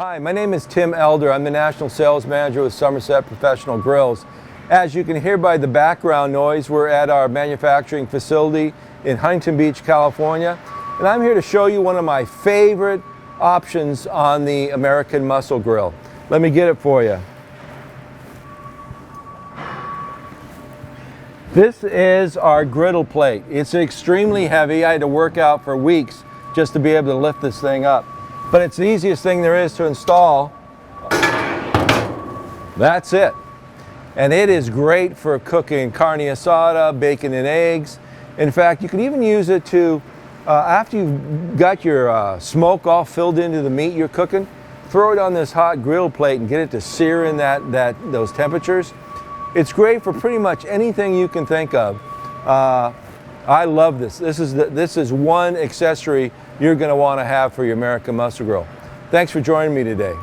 Hi, my name is Tim Elder. I'm the National Sales Manager with Somerset Professional Grills. As you can hear by the background noise, we're at our manufacturing facility in Huntington Beach, California. And I'm here to show you one of my favorite options on the American Muscle Grill. Let me get it for you. This is our griddle plate. It's extremely heavy. I had to work out for weeks just to be able to lift this thing up. But it's the easiest thing there is to install. That's it. And it is great for cooking carne asada, bacon and eggs. In fact, you can even use it to, after you've got your smoke all filled into the meat you're cooking, throw it on this hot grill plate and get it to sear in those temperatures. It's great for pretty much anything you can think of. I love this. This is one accessory you're going to want to have for your American Muscle Grill. Thanks for joining me today.